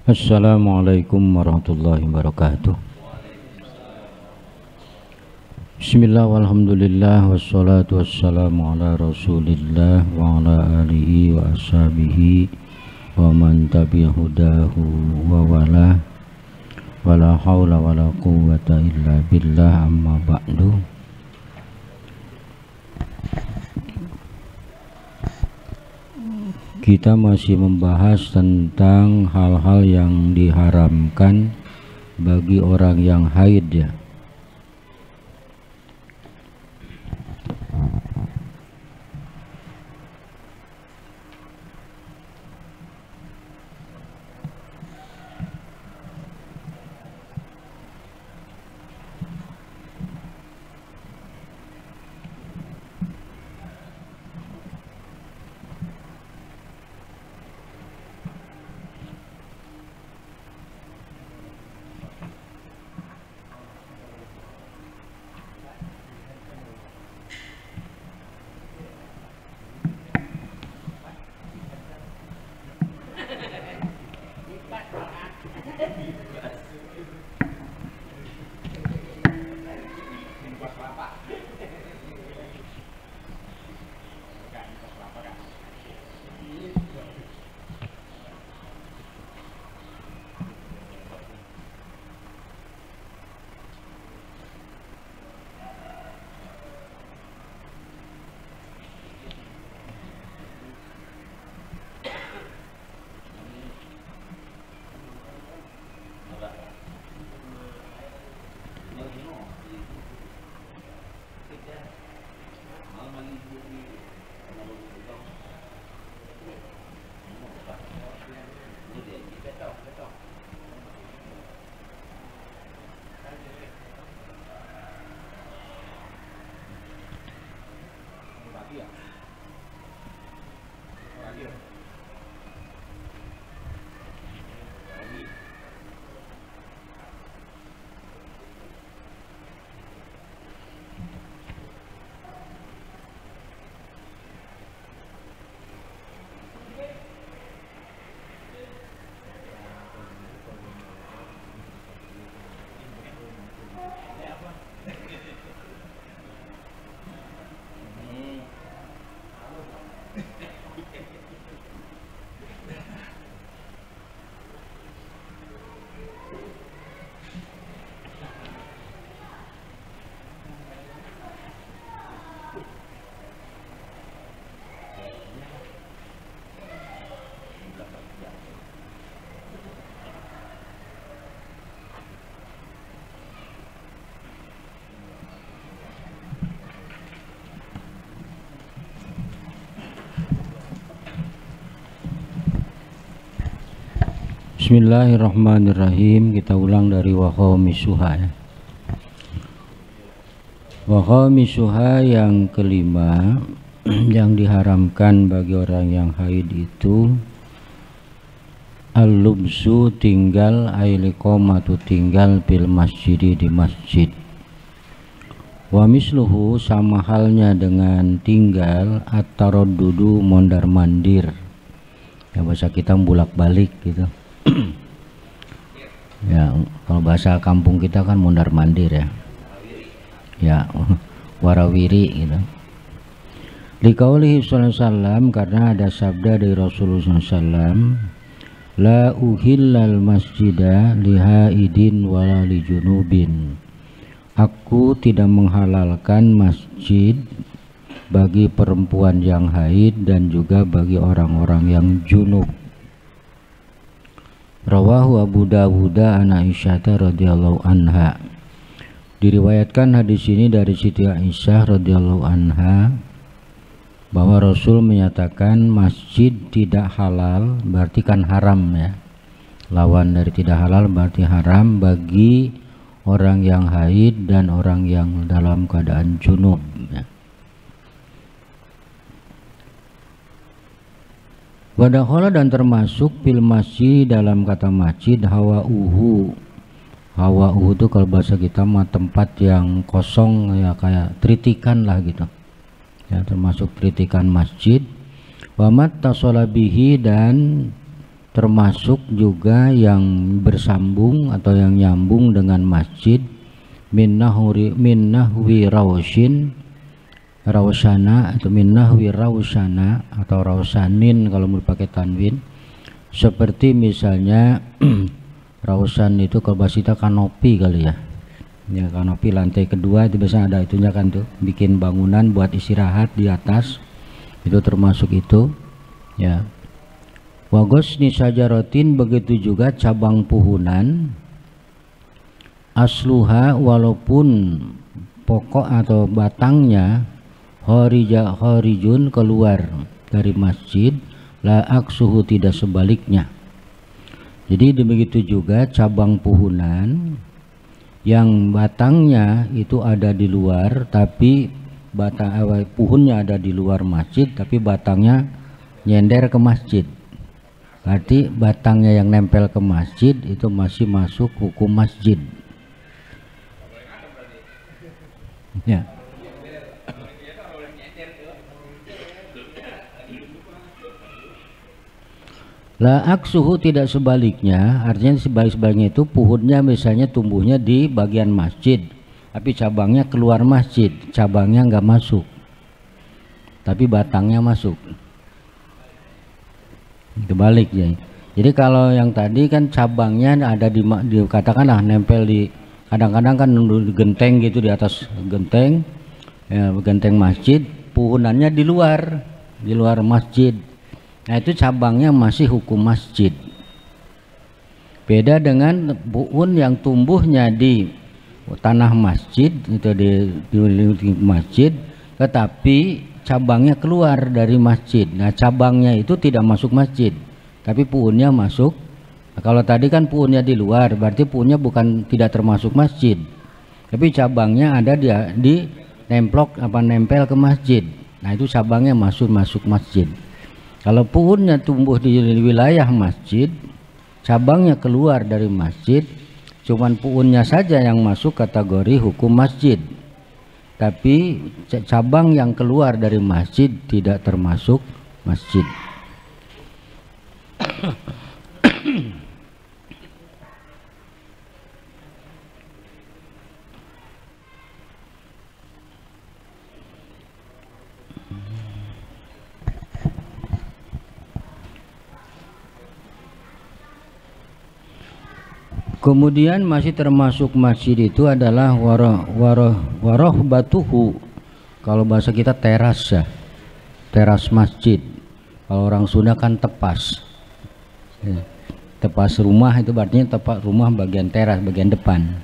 Assalamualaikum warahmatullahi wabarakatuh. Bismillah walhamdulillah wassalatu wassalamu ala rasulillah wa ala alihi wa ashabihi wa man tabi'ahudahu wa wala wala hawla wala quwwata illa billah amma ba'du. Kita masih membahas tentang hal-hal yang diharamkan bagi orang yang haid ya. Bismillahirrahmanirrahim. Kita ulang dari wahamisuha ya. Wahamisuha yang kelima yang diharamkan bagi orang yang haid itu al-lubsu, tinggal, ailiqomatu, tinggal bil masjidi, di masjid. Wa misluhu, sama halnya dengan tinggal, at-taraddudu, mondar mandir ya, bahasa kita bolak balik gitu. Ya, kalau bahasa kampung kita kan mondar mandir ya. Ya, warawiri gitu. Liqaulihi sallallahu alaihi wasallam, karena ada sabda dari Rasulullah sallallahu alaihi wasallam, la uhillal masjida lihaidin wala lijunubin. Aku tidak menghalalkan masjid bagi perempuan yang haid dan juga bagi orang-orang yang junub. Rawahu Abu Dawud an Aisyah radhiyallahu anha. Diriwayatkan hadis ini dari Siti Aisyah radhiyallahu anha bahwa Rasul menyatakan masjid tidak halal, berarti kan haram ya. Lawan dari tidak halal berarti haram bagi orang yang haid dan orang yang dalam keadaan junub ya. Wadakhala, dan termasuk fil masjid, dalam kata masjid, hawauhu. Hawauhu itu kalau bahasa kita mah tempat yang kosong ya, kayak tritikan lah gitu ya, termasuk tritikan masjid. Wa mattasala bihi, dan termasuk juga yang bersambung atau yang nyambung dengan masjid, min nahwi rawshin, rawsana atau min nahwi rawsana atau rawsanin kalau mau pakai tanwin, seperti misalnya rawsan itu kalau bahasa kita kanopi kali ya. Ya, kanopi lantai kedua itu biasanya ada itunya kan tuh, bikin bangunan buat istirahat di atas, itu termasuk itu ya. Wagosni sajaratin, begitu juga cabang puhunan, asluha, walaupun pokok atau batangnya horijun, keluar dari masjid, la aksuhu, tidak sebaliknya. Jadi begitu juga cabang puhunan yang batangnya itu ada di luar, tapi puhunnya ada di luar masjid, tapi batangnya nyender ke masjid. Berarti batangnya yang nempel ke masjid itu masih masuk hukum masjid. Ya. La aksuhu, tidak sebaliknya, artinya sebaliknya itu puhunnya misalnya tumbuhnya di bagian masjid, tapi cabangnya keluar masjid, cabangnya nggak masuk, tapi batangnya masuk. Kebalik ya. Jadi kalau yang tadi kan cabangnya ada di katakanlah nempel di, kadang-kadang kan di genteng gitu, di atas genteng ya, genteng masjid, puhunannya di luar masjid. Nah itu cabangnya masih hukum masjid. Beda dengan puhun yang tumbuhnya di tanah masjid, itu di masjid, tetapi cabangnya keluar dari masjid. Nah cabangnya itu tidak masuk masjid, tapi puhunnya masuk. Nah, kalau tadi kan puhunnya di luar, berarti puhunnya bukan tidak termasuk masjid, tapi cabangnya ada di nempel ke masjid. Nah itu cabangnya masuk masjid. Kalau puhunnya tumbuh di wilayah masjid, cabangnya keluar dari masjid, cuman puhunnya saja yang masuk kategori hukum masjid, tapi cabang yang keluar dari masjid tidak termasuk masjid. Kemudian masih termasuk masjid itu adalah waroh batuhu. Kalau bahasa kita teras ya, teras masjid. Kalau orang Sunda kan tepas. Tepas rumah itu artinya tepas rumah bagian teras, bagian depan.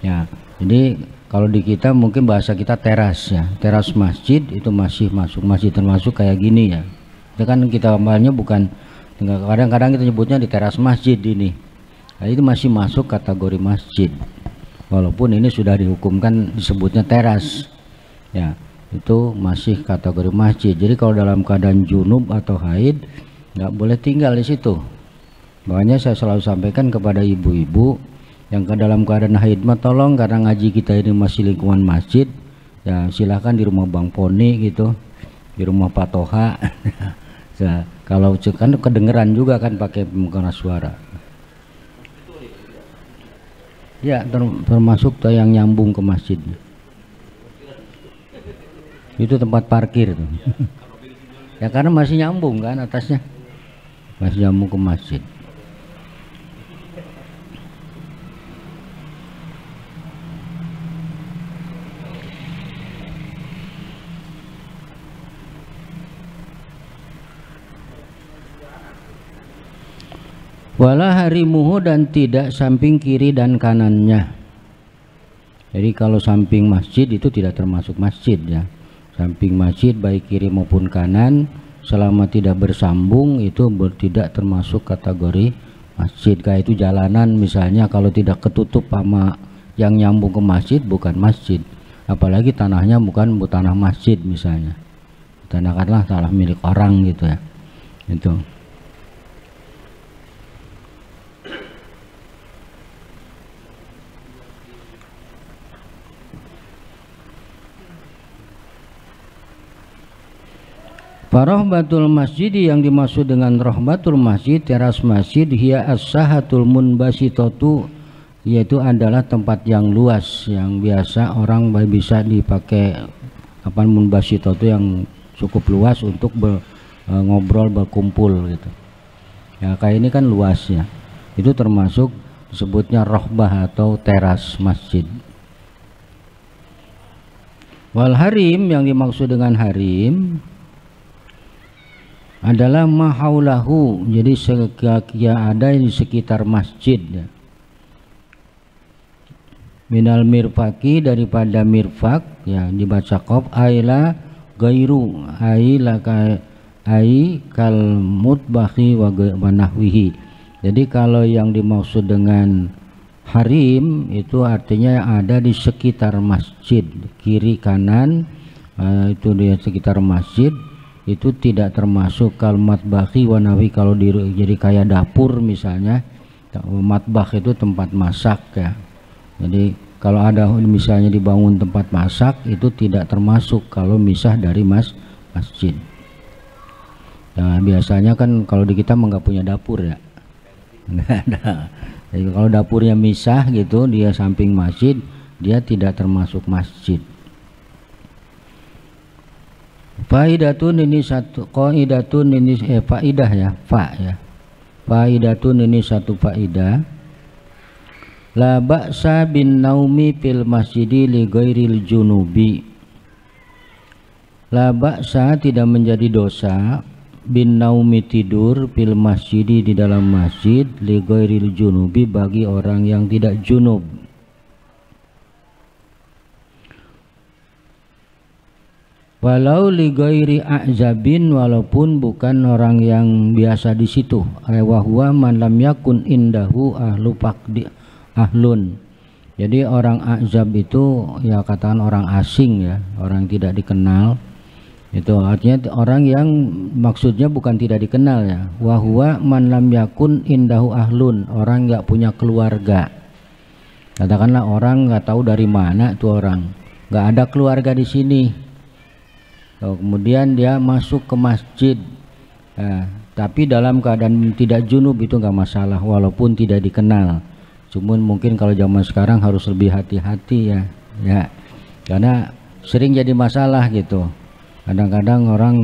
Ya, jadi kalau di kita mungkin bahasa kita teras ya, teras masjid itu masih masuk masjid, termasuk kayak gini ya. Itu kan kita awalnya bukan, kadang-kadang kita nyebutnya di teras masjid ini. Nah, itu masih masuk kategori masjid, walaupun ini sudah dihukumkan disebutnya teras ya, itu masih kategori masjid. Jadi kalau dalam keadaan junub atau haid nggak boleh tinggal di situ. Makanya saya selalu sampaikan kepada ibu-ibu yang ke dalam keadaan haid mah tolong, karena ngaji kita ini masih lingkungan masjid ya, silahkan di rumah Bang Poni gitu, di rumah Pak Toha. Ya, kalau kan kedengeran juga kan pakai pengeras suara. Ya, termasuk tuh yang nyambung ke masjid. Itu tempat parkir tuh. Ya karena masih nyambung kan atasnya, masih nyambung ke masjid. Wala harimuhu, dan tidak samping kiri dan kanannya. Jadi kalau samping masjid itu tidak termasuk masjid ya. Samping masjid baik kiri maupun kanan selama tidak bersambung itu tidak termasuk kategori masjid. Kayak itu jalanan misalnya, kalau tidak ketutup sama yang nyambung ke masjid bukan masjid. Apalagi tanahnya bukan tanah masjid misalnya. Tanahkanlah tanah milik orang gitu ya. Itu. Farahbatul masjid, yang dimaksud dengan rahbatul masjid, teras masjid, hiya as-sahatul munbasitatu, yaitu adalah tempat yang luas yang biasa orang bisa dipakai munbasitatu yang cukup luas untuk ngobrol berkumpul gitu. Ya kayak ini kan luasnya. Itu termasuk disebutnya rahbah atau teras masjid. Wal harim, yang dimaksud dengan harim adalah mahaulahu, jadi yang ada di sekitar masjid ya. Minal mirfaki, daripada mirfak ya, dibaca qaf, aila gairu, aila ai kal mutbahi wa nahwihi. Jadi kalau yang dimaksud dengan harim itu artinya ada di sekitar masjid, kiri kanan itu di sekitar masjid. Itu tidak termasuk kalimat baki wanawi. Kalau jadi kayak dapur misalnya, matbah itu tempat masak ya. Jadi kalau ada misalnya dibangun tempat masak itu tidak termasuk kalau misah dari masjid. Nah, biasanya kan kalau di kita nggak punya dapur ya, nggak ada. Jadi kalau dapurnya misah gitu, dia samping masjid, dia tidak termasuk masjid. Faidatun, ini satu qaidatun, ini faidah ya, fa ya. Faidatun, ini satu faidah. La ba'sa bin naumi fil masjidi li ghairil junubi. La ba'sa, tidak menjadi dosa, bin naumi tidur, fil masjidi di dalam masjid, li ghairil junubi bagi orang yang tidak junub. Walau li ghairi a'zabin, walaupun bukan orang yang biasa di situ. Wa huwa man lam yakun indahu ahlu faqdi ahlun. Jadi orang a'zab itu ya katakan orang asing ya, orang tidak dikenal. Itu artinya orang yang maksudnya bukan tidak dikenal ya. Wa huwa man lam yakun indahu ahlun, orang nggak punya keluarga. Katakanlah orang nggak tahu dari mana tuh orang, nggak ada keluarga di sini. Kemudian dia masuk ke masjid, tapi dalam keadaan tidak junub itu nggak masalah walaupun tidak dikenal. Cuman mungkin kalau zaman sekarang harus lebih hati-hati ya, karena sering jadi masalah gitu. Kadang-kadang orang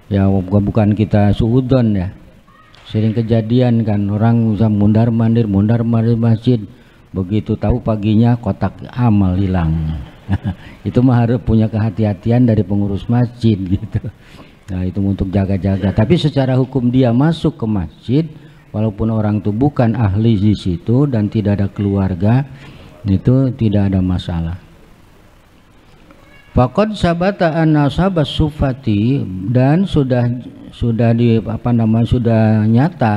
ya bukan kita suudon ya, sering kejadian kan, orang bisa mundar-mandir masjid, begitu tahu paginya kotak amal hilang. Itu mah harus punya kehati-hatian dari pengurus masjid gitu. Nah itu untuk jaga-jaga. Tapi secara hukum dia masuk ke masjid walaupun orang itu bukan ahli di situ dan tidak ada keluarga, itu tidak ada masalah. Faqad sabata anna sahabas sufati, dan sudah nyata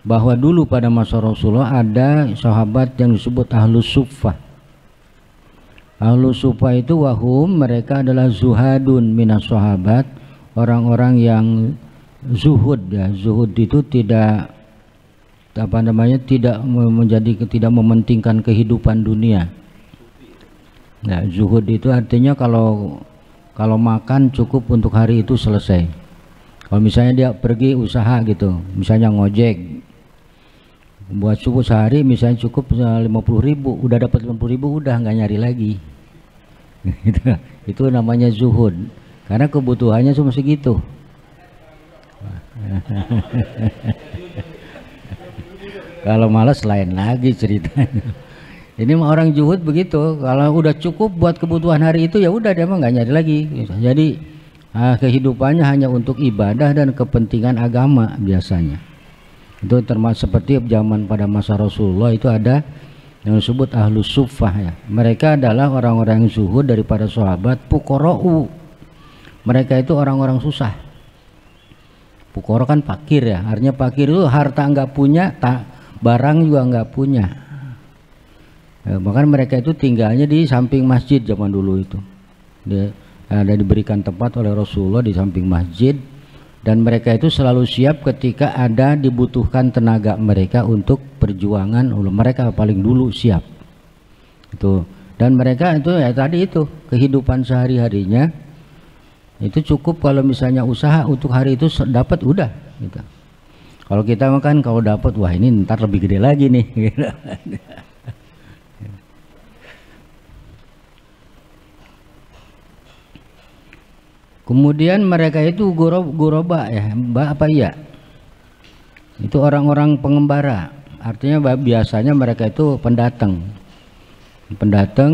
bahwa dulu pada masa Rasulullah ada sahabat yang disebut ahlus suffah. Ahlus suffah itu wahum, mereka adalah zuhadun minas sahabat, orang-orang yang zuhud ya. Zuhud itu tidak tidak mementingkan kehidupan dunia. Nah, zuhud itu artinya kalau makan cukup untuk hari itu selesai. Kalau misalnya dia pergi usaha gitu, misalnya ngojek, Buat subuh sehari misalnya cukup 50.000, udah dapat 50.000 udah nggak nyari lagi. Itu namanya zuhud, karena kebutuhannya cuma segitu. Kalau malas lain lagi ceritanya. Ini mah orang zuhud begitu, kalau udah cukup buat kebutuhan hari itu ya udah, dia mah nggak nyari lagi. Jadi kehidupannya hanya untuk ibadah dan kepentingan agama biasanya. Itu termasuk seperti zaman pada masa Rasulullah itu ada yang disebut ahlus suffah ya. Mereka adalah orang-orang yang zuhud daripada sahabat. Fuqara'u, mereka itu orang-orang susah. Fuqara kan fakir ya, artinya fakir itu harta nggak punya, barang juga nggak punya. Ya, bahkan mereka itu tinggalnya di samping masjid zaman dulu itu. Dia ada diberikan tempat oleh Rasulullah di samping masjid, dan mereka itu selalu siap ketika ada dibutuhkan tenaga mereka untuk perjuangan. Mereka paling dulu siap itu. Dan mereka itu ya tadi itu kehidupan sehari-harinya itu cukup kalau misalnya usaha untuk hari itu dapat udah gitu. Kalau kita makan kalau dapat, wah ini ntar lebih gede lagi nih. Kemudian mereka itu guroba ya, apa iya? Itu orang-orang pengembara. Artinya biasanya mereka itu pendatang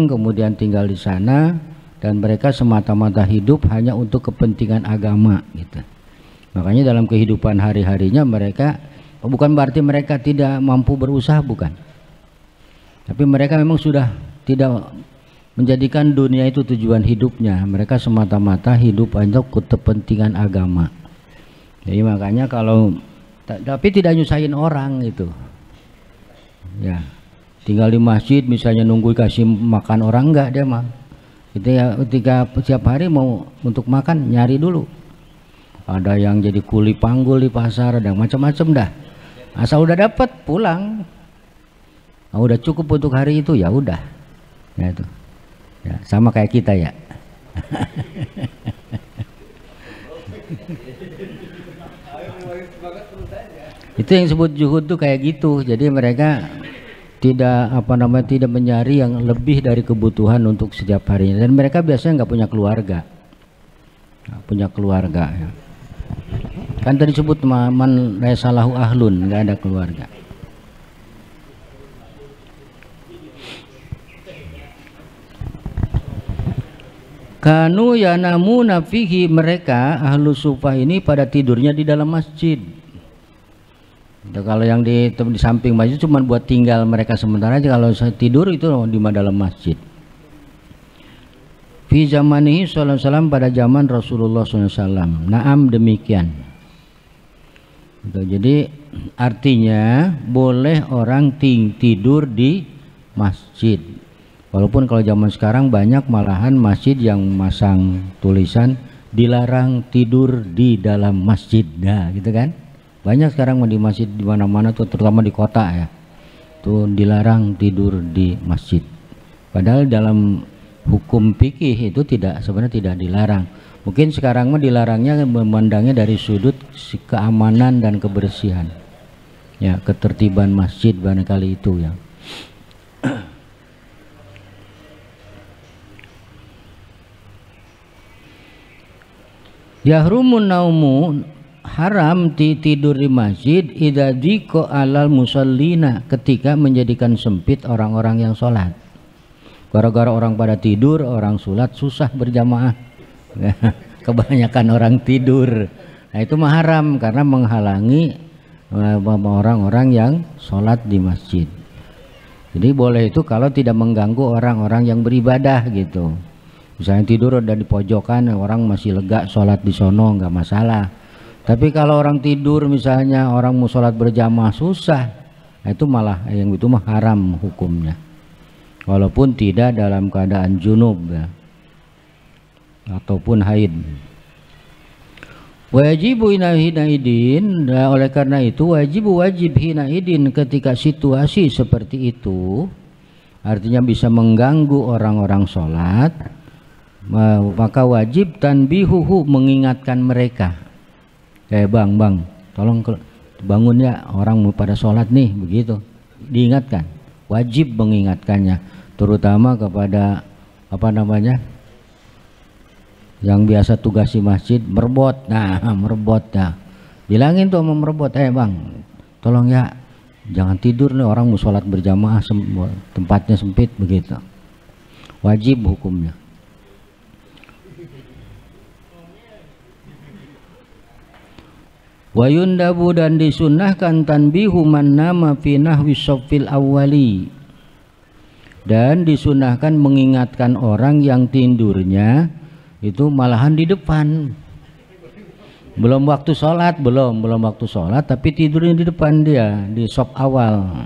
kemudian tinggal di sana, dan mereka semata-mata hidup hanya untuk kepentingan agama gitu. Makanya dalam kehidupan hari-harinya mereka bukan berarti mereka tidak mampu berusaha, bukan. Tapi mereka memang sudah tidak menjadikan dunia itu tujuan hidupnya. Mereka semata-mata hidup untuk kepentingan agama. Jadi makanya kalau tapi tidak nyusahin orang itu. Ya, tinggal di masjid misalnya nunggu kasih makan orang, enggak dia mah. Itu ya, ketika setiap hari mau untuk makan nyari dulu. Ada yang jadi kuli panggul di pasar, ada macam-macam dah. Asal udah dapat pulang. Nah, udah cukup untuk hari itu ya udah. Ya itu. Ya, sama kayak kita ya. Itu yang disebut zuhud tuh kayak gitu. Jadi mereka tidak tidak mencari yang lebih dari kebutuhan untuk setiap harinya. Dan mereka biasanya nggak punya keluarga. Ya. Kan tadi disebut man salahu ahlun, nggak ada keluarga. Kanu yanamuna fihi, mereka ahlu sufah ini pada tidurnya di dalam masjid. Kalau yang di samping masjid cuma buat tinggal mereka sementara aja, kalau tidur itu di dalam masjid. Fi zamanihi sallallahu alaihi wasallam, pada zaman Rasulullah SAW. Naam, demikian. Jadi artinya boleh orang tidur di masjid. Walaupun kalau zaman sekarang banyak malahan masjid yang masang tulisan dilarang tidur di dalam masjid, nah gitu kan. Banyak sekarang di masjid di mana-mana tuh, terutama di kota ya, tuh dilarang tidur di masjid. Padahal dalam hukum fikih itu sebenarnya tidak dilarang. Mungkin sekarang mah dilarangnya memandangnya dari sudut keamanan dan kebersihan. Ya, ketertiban masjid barangkali itu ya. Yahrumun naumu, haram tidur di masjid idza dziko alal musallina, ketika menjadikan sempit orang-orang yang sholat. Gara-gara orang pada tidur, orang sholat susah berjamaah. Kebanyakan orang tidur. Nah itu mah haram karena menghalangi orang-orang yang sholat di masjid. Jadi boleh itu kalau tidak mengganggu orang-orang yang beribadah gitu. Misalnya tidur ada di pojokan, orang masih lega sholat di sono, nggak masalah. Tapi kalau orang tidur misalnya orang mau sholat berjamaah susah, nah itu malah yang itu mah haram hukumnya. Walaupun tidak dalam keadaan junub ya, ataupun haid. Wajibu hinaidin, oleh karena itu wajib hinaidin ketika situasi seperti itu, artinya bisa mengganggu orang-orang sholat, maka wajib tanbihuhu, mengingatkan mereka. Bang, tolong bangun ya, orang mau pada sholat nih, begitu diingatkan, wajib mengingatkannya, terutama kepada apa namanya yang biasa tugas di masjid, merbot. Nah merbot ya, bilangin tuh sama merbot, bang tolong ya jangan tidur nih, orang mau sholat berjamaah, tempatnya sempit, begitu wajib hukumnya. Wa yundabu, dan disunnahkan tanbihu man nama fi nahwi shaffil awwali, dan disunnahkan mengingatkan orang yang tidurnya itu malahan di depan, belum waktu sholat, belum waktu sholat tapi tidurnya di depan, dia di shaf awal,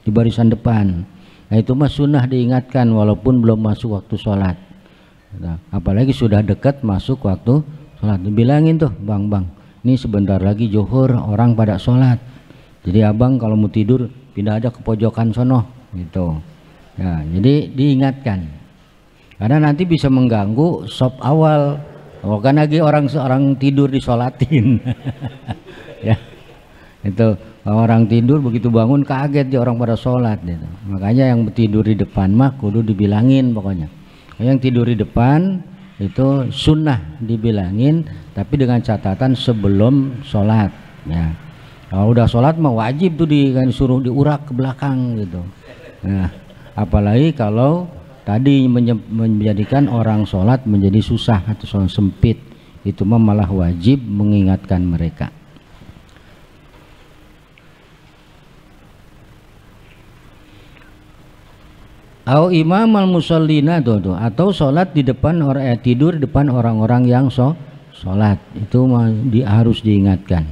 di barisan depan. Nah itu mah sunnah diingatkan walaupun belum masuk waktu sholat. Nah, apalagi sudah dekat masuk waktu sholat, dibilangin tuh, bang ini sebentar lagi zuhur, orang pada sholat, jadi abang kalau mau tidur pindah aja ke pojokan sono gitu ya. Jadi diingatkan karena nanti bisa mengganggu shaf awal, kan lagi orang tidur disolatin ya, itu orang tidur begitu bangun kaget dia orang pada sholat gitu. Makanya yang tidur di depan mah kudu dibilangin, pokoknya yang tidur di depan itu sunnah dibilangin, tapi dengan catatan sebelum sholat ya. Kalau udah sholat mah wajib tuh disuruh diurak ke belakang gitu. Nah apalagi kalau tadi menjadikan orang sholat menjadi susah atau sholat sempit, itu mah malah wajib mengingatkan mereka. Au imam al musallina tuh, atau sholat di depan orang, tidur di depan orang-orang yang sholat, itu harus diingatkan.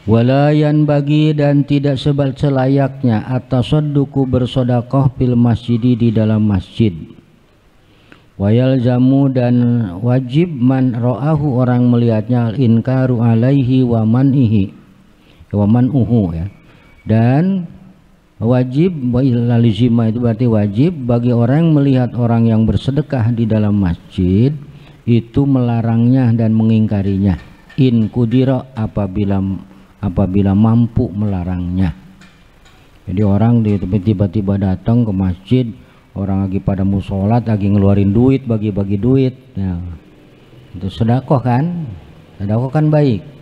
Walayan bagi, dan tidak selayaknya at-tasadduqu bersodakoh fil masjidi di dalam masjid. Wayal jamu, dan wajib man ro'ahu orang melihatnya, inkaru alaihi wa man'ihi wa man'uhu ya. Dan wajib lalizima, itu berarti wajib bagi orang yang melihat orang yang bersedekah di dalam masjid itu melarangnya dan mengingkarinya, in kudira, apabila mampu melarangnya. Jadi orang tiba-tiba datang ke masjid, orang lagi pada mau sholat, lagi ngeluarin duit, bagi-bagi duit ya. Itu sedekah kan, sedekah kan baik.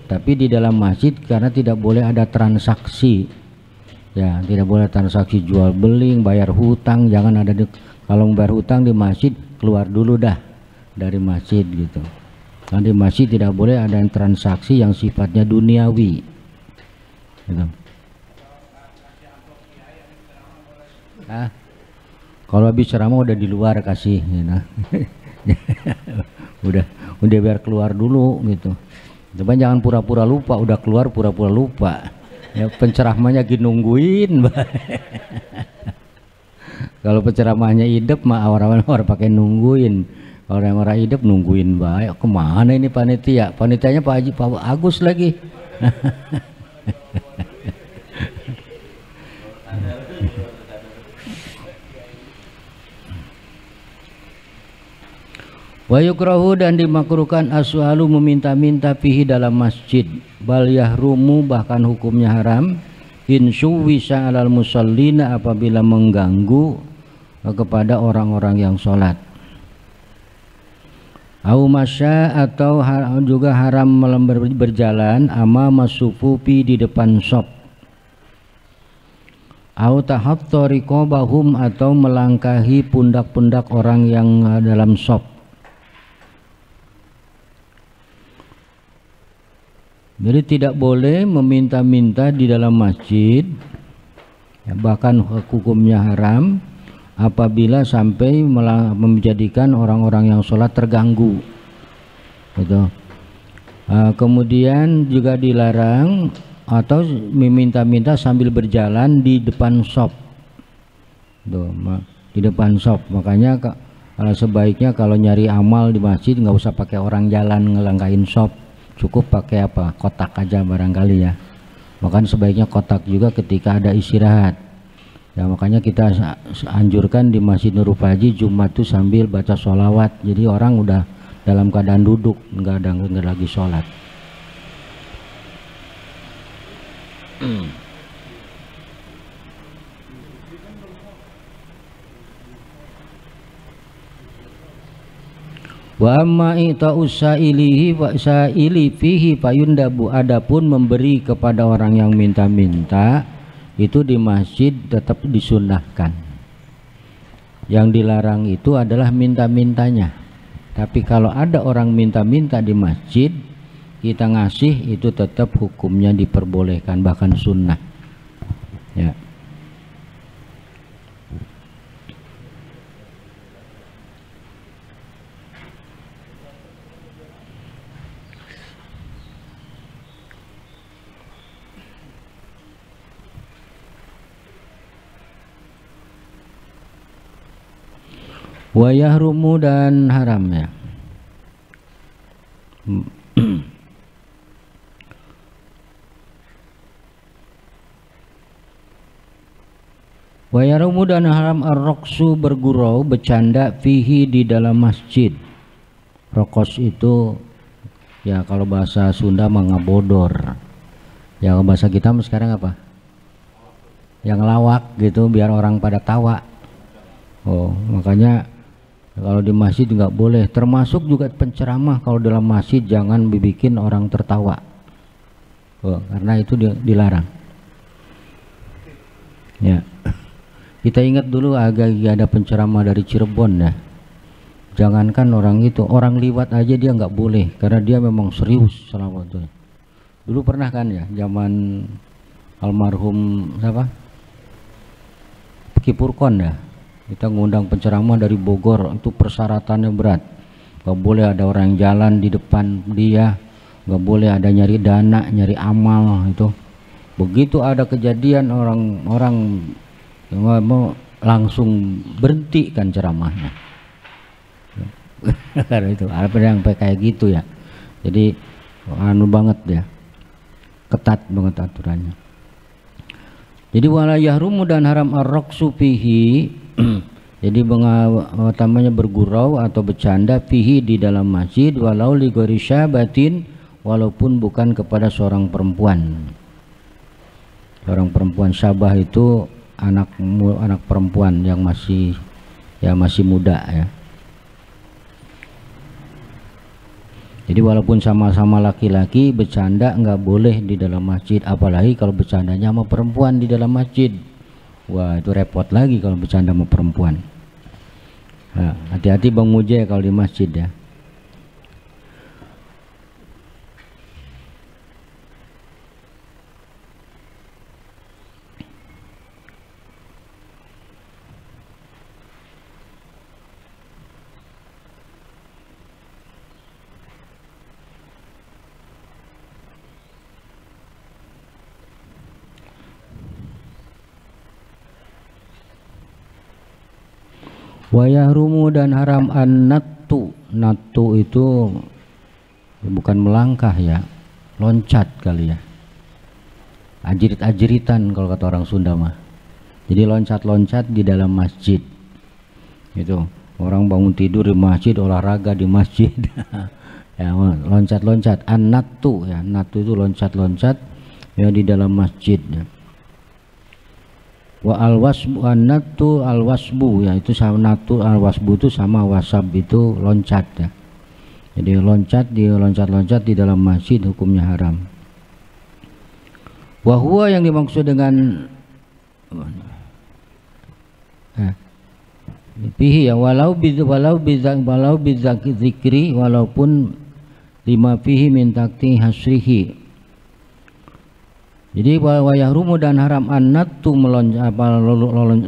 Tapi di dalam masjid karena tidak boleh ada transaksi ya, tidak boleh transaksi jual beli, bayar hutang, jangan ada kalau bayar hutang di masjid keluar dulu dah dari masjid gitu. Karena di masjid tidak boleh ada transaksi yang sifatnya duniawi gitu. Nah, kalau habis ceramah udah di luar kasih gitu. udah biar keluar dulu gitu. Cuman jangan pura-pura lupa, udah keluar pura-pura lupa ya, penceramahnya lagi nungguin. Kalau penceramahnya hidup mah orang-orang pakai nungguin, orang-orang hidup nungguin baik. Kemana ini panitia? Panitianya Pak Agus lagi. Wa yukrahu, dan dimakruhkan aswalu meminta-minta fihi dalam masjid, bal yahrumu, bahkan hukumnya haram, in syuwisa alal musallina, apabila mengganggu kepada orang-orang yang sholat. Au masya, atau juga haram berjalan amama sufufi, di depan shop. Au tahatta riqabahum, atau melangkahi pundak-pundak orang yang dalam shop. Jadi tidak boleh meminta-minta di dalam masjid ya, bahkan hukumnya haram apabila sampai menjadikan orang-orang yang sholat terganggu gitu. Kemudian juga dilarang atau meminta-minta sambil berjalan di depan shop tuh, di depan shop. Makanya kalau sebaiknya kalau nyari amal di masjid nggak usah pakai orang jalan ngelangkahin shop, cukup pakai apa, kotak aja barangkali ya. Makanya sebaiknya kotak juga ketika ada istirahat ya. Makanya kita anjurkan di Masjid Nurul Faji Jumat itu sambil baca sholawat, jadi orang udah dalam keadaan duduk, nggak lagi sholat. Wa amma ita'u sa'ilihi wa sa'ili fihi fayundabu, adapun memberi kepada orang yang minta-minta itu di masjid tetap disunnahkan. Yang dilarang itu adalah minta-mintanya. Tapi kalau ada orang minta-minta di masjid, kita ngasih, itu tetap hukumnya diperbolehkan, bahkan sunnah. Ya. Wa yahrumu, dan haram ya. Wa yahrumu, dan haram ar-raqsu, bergurau, bercanda, fihi, di dalam masjid. Rokos itu ya kalau bahasa Sunda mengabodor. Ya kalau bahasa kita sekarang apa? Yang lawak gitu biar orang pada tawa. Oh, makanya kalau di masjid nggak boleh, termasuk juga penceramah kalau dalam masjid jangan bikin orang tertawa. Oh, karena itu dilarang. Ya, kita ingat dulu agak ada penceramah dari Cirebon ya. Jangankan orang itu, orang liwat aja dia nggak boleh karena dia memang serius selama itu. Dulu pernah kan ya, zaman almarhum siapa? Kipurkon ya. Kita ngundang penceramah dari Bogor, itu persyaratannya berat. Gak boleh ada orang yang jalan di depan dia, gak boleh ada nyari dana, nyari amal itu. Begitu ada kejadian orang-orang mau langsung berhenti kan ceramahnya. Karena itu apa yang kayak gitu ya. Jadi anu banget ya, ketat banget aturannya. Jadi wala yahrumu, dan haram ar-raqsu fihi. Jadi utamanya bergurau atau bercanda fihi, di dalam masjid, walau li ghairi syabatin, walaupun bukan kepada seorang perempuan. Seorang perempuan, syabah itu anak perempuan yang masih muda ya. Jadi walaupun sama-sama laki-laki, bercanda nggak boleh di dalam masjid, apalagi kalau bercandanya sama perempuan di dalam masjid. Wah, itu repot lagi kalau bercanda sama perempuan. Nah, hati-hati Bang Muje kalau di masjid ya. Wa yahrumu, dan haram an-nattu. Nattu itu bukan melangkah ya, loncat kali ya. Ajerit-ajeritan kalau kata orang Sunda mah. Jadi loncat-loncat di dalam masjid. Itu orang bangun tidur di masjid, olahraga di masjid. Ya, loncat-loncat. An-nattu ya, nattu itu loncat-loncat ya di dalam masjid ya. Wa alwasbu, an-nattu alwasbu ya, itu sama natu, alwasbu itu sama wasab, itu loncat ya. Jadi loncat di dalam masjid hukumnya haram. Wa huwa, yang dimaksud dengan fihi ya, walau bizikri, walaupun lima fihi min takti hasrihi. Jadi wa yahrumu, dan haram an-nattu,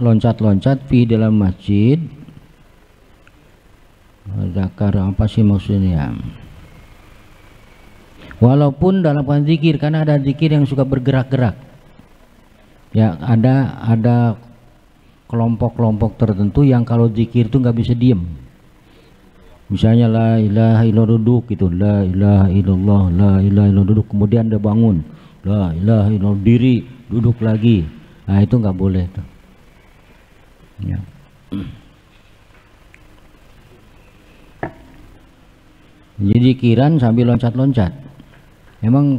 loncat-loncat fi dalam masjid. Zakar apa sih maksudnya? Walaupun dalam zikir, karena ada zikir yang suka bergerak-gerak. Ya, ada kelompok-kelompok tertentu yang kalau zikir itu nggak bisa diem. Misalnya la ilaha illallah, duduk gitu, la ilaha illallah, la ilaha illallah, duduk, kemudian dia bangun. La ilaha illallah, diri, duduk lagi. Nah, itu nggak boleh tuh. Ya. Jadi kiran sambil loncat-loncat. Memang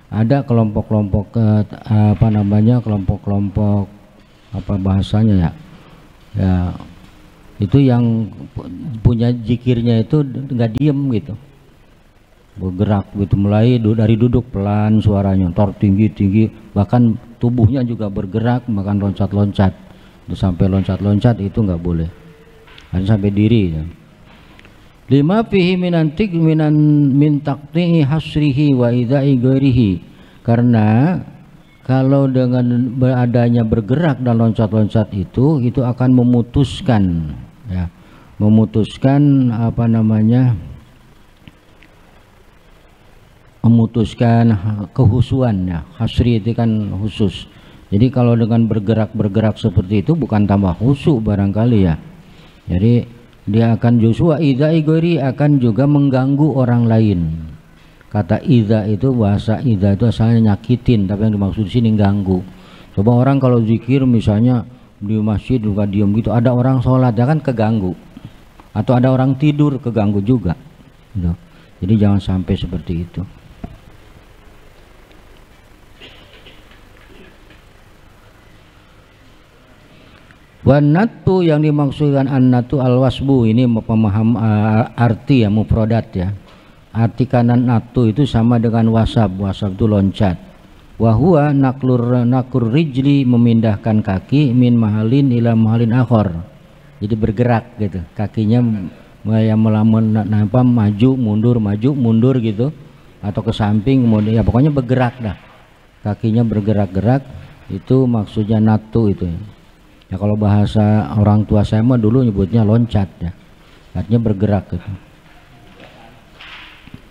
ada kelompok-kelompok apa namanya, kelompok-kelompok apa bahasanya ya, ya itu yang punya zikirnya itu nggak diem gitu, bergerak gitu, mulai dari duduk pelan suaranya, tor tinggi-tinggi, bahkan tubuhnya juga bergerak, bahkan loncat-loncat. Sampai loncat-loncat itu nggak boleh, harus sampai diri ya. Lima fihi minantik min taqti'i hasrihi wa idza'i ghairihi, karena kalau dengan adanya bergerak dan loncat-loncat itu akan memutuskan ya, memutuskan apa namanya, memutuskan kehusuan ya. Hasri itu kan khusus. Jadi kalau dengan bergerak seperti itu bukan tambah khusyuk barangkali ya. Jadi dia akan justru idza'i ghairi, akan juga mengganggu orang lain. Kata idza itu, bahasa idza itu asalnya nyakitin, tapi yang dimaksud di sini ganggu. Coba orang kalau zikir misalnya di masjid juga diem gitu, ada orang sholat ya kan keganggu, atau ada orang tidur keganggu juga gitu. Jadi jangan sampai seperti itu. Wanatu, yang dimaksudkan annatu alwasbu, ini pemaham arti ya, mufradat ya. Arti kanan natu itu sama dengan wasab. Wasab itu loncat. Wahua nakur rijli, memindahkan kaki, min mahalin ila mahalin akhor. Jadi bergerak gitu, kakinya yang maju mundur gitu, atau ke samping kemudian ya pokoknya bergerak dah. Kakinya bergerak-gerak, itu maksudnya natu itu ya. Ya kalau bahasa orang tua saya mah dulu nyebutnya loncat ya, artinya bergerak gitu,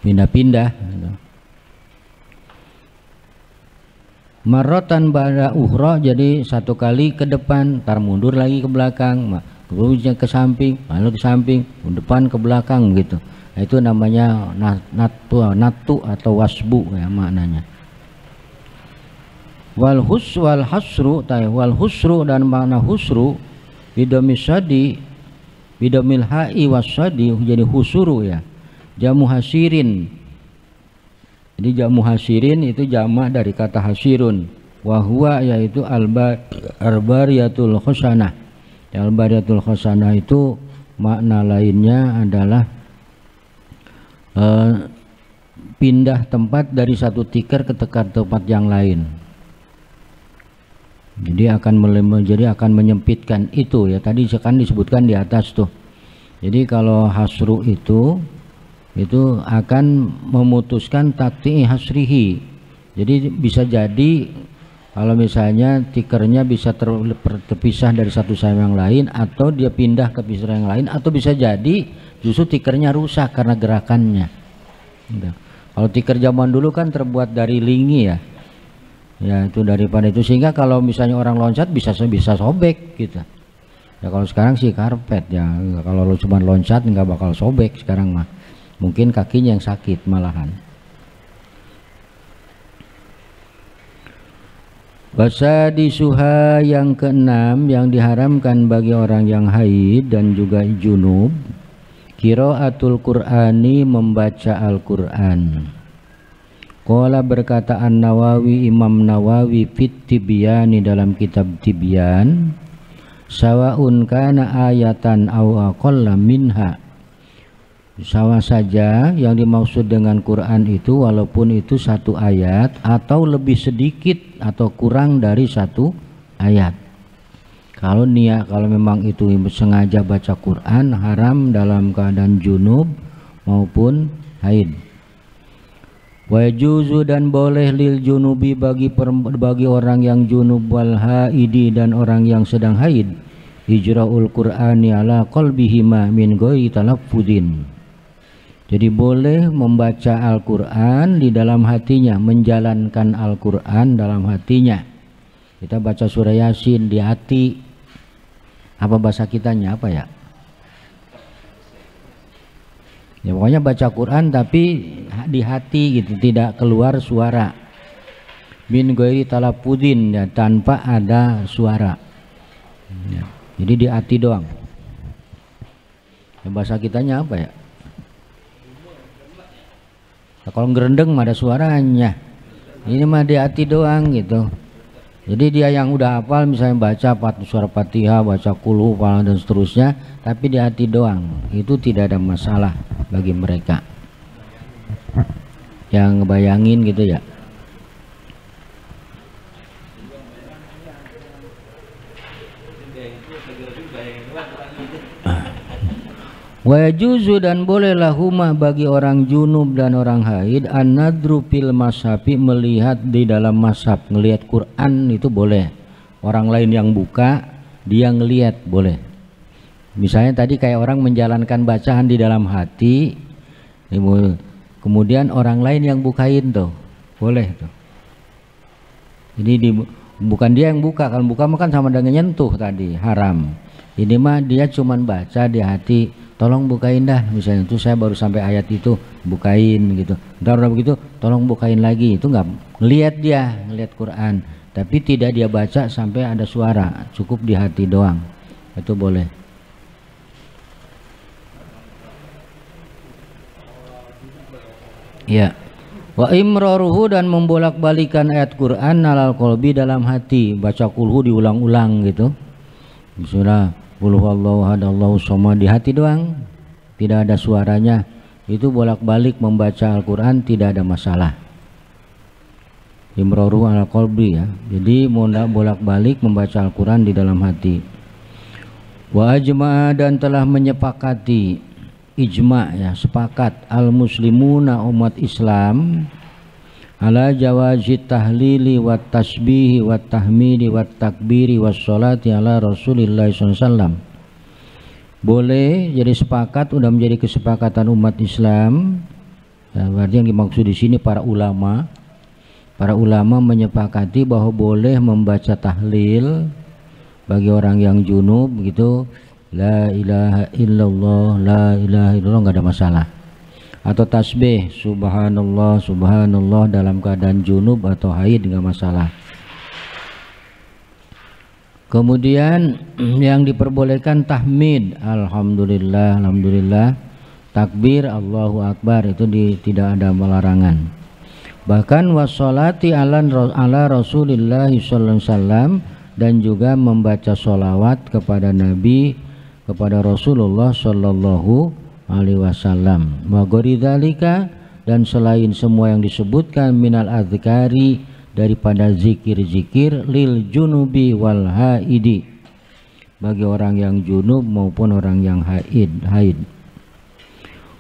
pindah-pindah gitu. Marotan ba'da ukhra, jadi satu kali ke depan, tar mundur lagi ke belakang, kemudian ke samping, lalu ke samping, ke depan, ke belakang gitu. Nah, itu namanya natu atau wasbu ya maknanya. Wal hasru dan makna husru bidomisadi bidomil ha'i wasadi, jadi husuru ya, jamu hasirin. Jadi jamu hasirin itu jamak dari kata hasirun, wahwa yaitu albariyatul khosanah. Albariyatul khosanah itu makna lainnya adalah pindah tempat dari satu tikar ke tempat yang lain. Jadi akan menyempitkan itu ya, tadi kan disebutkan di atas tuh. Jadi kalau hasru itu akan memutuskan takti'i hasrihi. Jadi bisa jadi kalau misalnya tikernya bisa terpisah dari satu sama yang lain, atau dia pindah ke pisah yang lain, atau bisa jadi justru tikernya rusak karena gerakannya. Kalau tiker zaman dulu kan terbuat dari lingi ya. Ya itu daripada itu, sehingga kalau misalnya orang loncat bisa sobek gitu. Ya kalau sekarang sih karpet ya, kalau lo cuma loncat nggak bakal sobek sekarang mah, mungkin kakinya yang sakit malahan. Wasadisuha, yang keenam yang diharamkan bagi orang yang haid dan juga junub, qiraatul Qur'ani, membaca Al-Qur'an. Qala, berkata An-Nawawi, Imam Nawawi, fit Tibyani, dalam kitab Tibyan, sawaun kana ayatan aw aqalla minha, sama saja yang dimaksud dengan Quran itu walaupun itu satu ayat atau lebih sedikit atau kurang dari satu ayat. Kalau memang itu sengaja baca Quran, haram dalam keadaan junub maupun haid. Wajuzu, dan boleh lil junubi, bagi orang yang junub, wal haidi, dan orang yang sedang haid, ijra'ul Qur'ani ala qalbihima min ghairi talaffudin. Jadi boleh membaca Al-Qur'an di dalam hatinya, menjalankan Al-Qur'an dalam hatinya. Kita baca surah Yasin di hati, apa bahasa kitanya apa ya? Ya pokoknya baca Quran tapi di hati gitu, tidak keluar suara. Min ghairi talaffudin, ya, tanpa ada suara. Ya, jadi di hati doang. Ya, bahasa kitanya apa ya? Nah, kalau ngerendeng mah ada suaranya. Ini mah di hati doang gitu. Jadi dia yang udah hafal misalnya baca suara Fatihah, baca Qul dan seterusnya, tapi di hati doang. Itu tidak ada masalah bagi mereka. Yang ngebayangin gitu ya. Wa yajuzu dan bolehlah huma bagi orang junub dan orang haid an-nadru fil mashafi melihat di dalam mashaf, ngelihat Quran itu boleh. Orang lain yang buka dia ngelihat boleh. Misalnya tadi kayak orang menjalankan bacaan di dalam hati, kemudian orang lain yang bukain tuh boleh tuh. Ini bukan dia yang buka, kalau buka mah kan sama dengan nyentuh tadi, haram. Ini mah dia cuman baca di hati, tolong bukain dah, misalnya itu saya baru sampai ayat itu, bukain gitu. Ntar udah begitu, tolong bukain lagi. Itu nggak ngelihat dia, ngelihat Quran, tapi tidak dia baca sampai ada suara, cukup di hati doang. Itu boleh. Ya. Wa imraruhu dan membolak-balikan ayat Quran alal qalbi dalam hati, baca kulhu diulang-ulang gitu. Bismillah, qul huwallahu ahad Allahu shamad di hati doang, tidak ada suaranya. Itu bolak-balik membaca Al-Qur'an tidak ada masalah. Imraruhu alal qalbi ya. Jadi bolak-balik membaca Al-Qur'an di dalam hati. Wa ajma'a dan telah menyepakati, ijma ya, sepakat al muslimuna umat Islam ala jawazit tahlili wat tasbihi wat tahmidi wat takbiri was sholati ala Rasulillah SAW. Boleh, jadi sepakat, udah menjadi kesepakatan umat Islam ya, berarti yang dimaksud di sini para ulama menyepakati bahwa boleh membaca tahlil bagi orang yang junub gitu, la ilaha illallah, la ilaha illallah, nggak ada masalah. Atau tasbih subhanallah subhanallah dalam keadaan junub atau haid nggak masalah. Kemudian yang diperbolehkan tahmid alhamdulillah alhamdulillah, takbir Allahu akbar, itu tidak ada larangan. Bahkan washolati ala Rasulillah sallallahu alaihi wasallam, dan juga membaca sholawat kepada Nabi, kepada Rasulullah sallallahu alaihi wasallam. Wa ghairidzalika, dan selain semua yang disebutkan minal adzkari, daripada zikir-zikir lil junubi wal haidi, bagi orang yang junub maupun orang yang haid.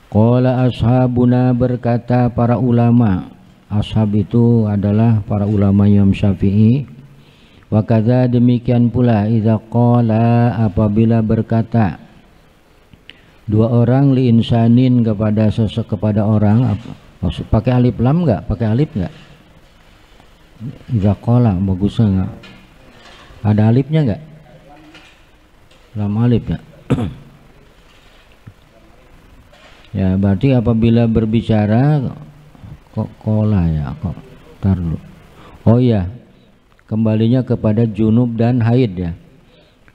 Qala ashabuna, berkata para ulama, ashab itu adalah para ulama Imam Syafi'i. Wa kadza, demikian pula idza qala, apabila berkata dua orang li insanin, kepada orang, maksud pakai alif lam enggak? Pakai alif enggak? Idza qala bagusnya enggak? Ada alifnya enggak? Lam alif ya. Ya, berarti apabila berbicara kok qala ya, kok tar dulu. Oh iya, kembalinya kepada junub dan haid ya.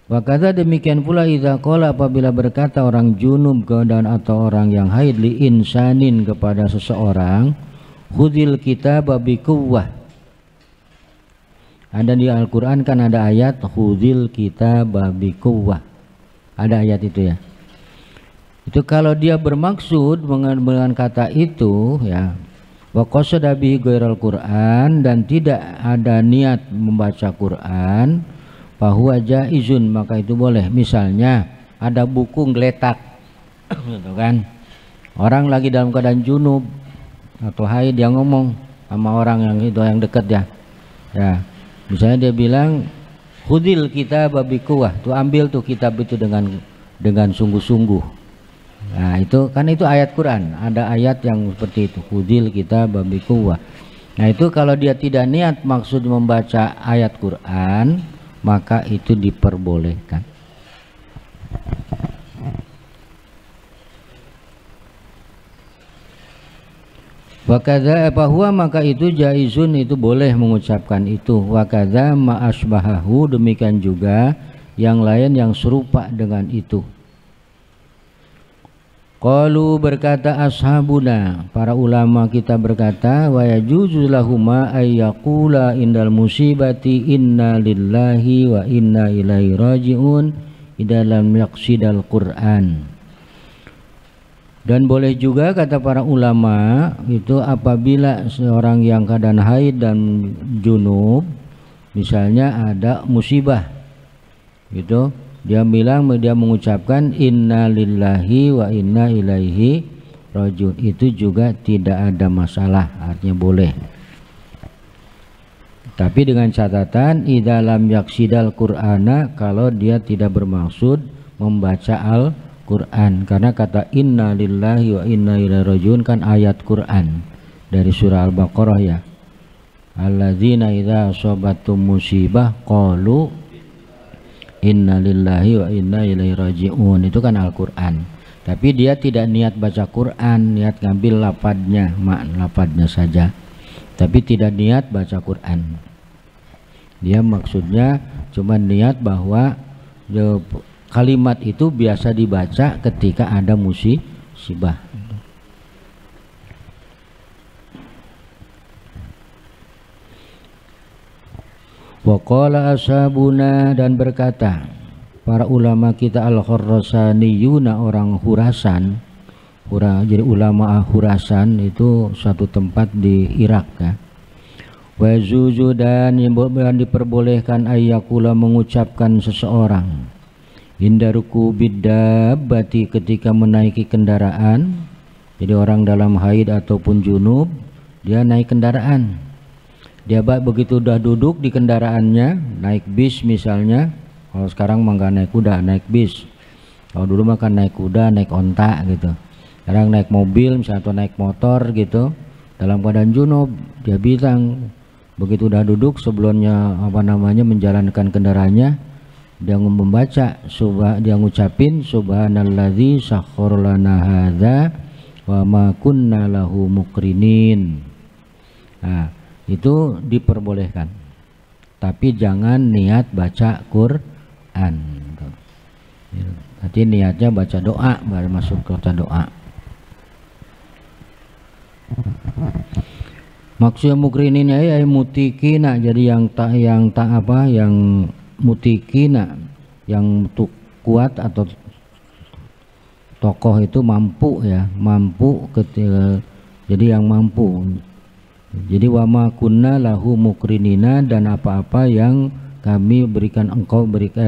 Wa kadza, demikian pula idza qala, apabila berkata orang junub dan atau orang yang haid li insanin, kepada seseorang, khudil kitaba biquwwah. Ada di Al-Qur'an kan ada ayat khudil kitaba biquwwah. Ada ayat itu ya. Itu kalau dia bermaksud dengan kata itu ya, wa qasada bihi ghairal Qur'an, dan tidak ada niat membaca Quran, fahuwa jaizun, maka itu boleh. Misalnya ada buku ngeletak gitu kan, orang lagi dalam keadaan junub atau haid, dia ngomong sama orang yang itu yang dekat ya, ya misalnya dia bilang khudil kitab biquwwah, tuh ambil tuh kitab itu dengan sungguh-sungguh. Nah itu kan itu ayat Quran, ada ayat yang seperti itu, khudil kitab biquwwah. Nah itu kalau dia tidak niat maksud membaca ayat Quran, maka itu diperbolehkan. Wakadha, bahwa maka itu jaizun, itu boleh mengucapkan itu. Wakadha ma'asbahahu, demikian juga yang lain yang serupa dengan itu. Qalu berkata ashabuna, para ulama kita berkata, wa yajuzu lahuma ay yaqula indal musibati inna lillahi wa inna ilaihi rajiun dalam yaqsidal Quran. Dan boleh juga kata para ulama itu apabila seorang yang keadaan haid dan junub, misalnya ada musibah gitu, dia mengucapkan inna lillahi wa inna ilaihi rajiun, itu juga tidak ada masalah, artinya boleh. Tapi dengan catatan idza lam yaqsidal Qur'ana, kalau dia tidak bermaksud membaca Al-Qur'an, karena kata inna lillahi wa inna ilaihi rajiun kan ayat Qur'an dari surah Al-Baqarah ya. Alladzina idza asabatum musibah qalu inna lillahi wa inna ilaihi raji'un, itu kan Al-Quran. Tapi dia tidak niat baca Quran, niat ngambil lafadznya, makna lafadznya saja, tapi tidak niat baca Quran. Dia maksudnya cuma niat bahwa kalimat itu biasa dibaca ketika ada musibah. Waqala ashabuna, dan berkata para ulama kita al-Khurasaniyuna, orang Khurasan. Jadi ulama Khurasan itu satu tempat di Irak ya. Wa zuzu, dan diperbolehkan ayyakula, mengucapkan seseorang indaruku bidabbati, ketika menaiki kendaraan. Jadi orang dalam haid ataupun junub, dia naik kendaraan. Dia begitu udah duduk di kendaraannya, naik bis misalnya. Kalau sekarang mah nggak naik kuda, naik bis. Kalau dulu mah kan naik kuda, naik onta gitu. Sekarang naik mobil misalnya, atau naik motor gitu. Dalam keadaan junub, dia bilang begitu udah duduk, sebelumnya menjalankan kendaraannya, dia membaca, dia ngucapin subhanalladzi sakhkhara lana hadza wa ma kunna lahu muqrinin. Nah, itu diperbolehkan, tapi jangan niat baca Quran. Nanti niatnya baca doa, baru masuk ke baca doa. Maksudnya mukrinin ya mutikina, jadi yang mutikina, yang kuat atau tokoh itu mampu ya, jadi yang mampu. Jadi wama kunna lahu mukrinina, dan apa-apa yang kami berikan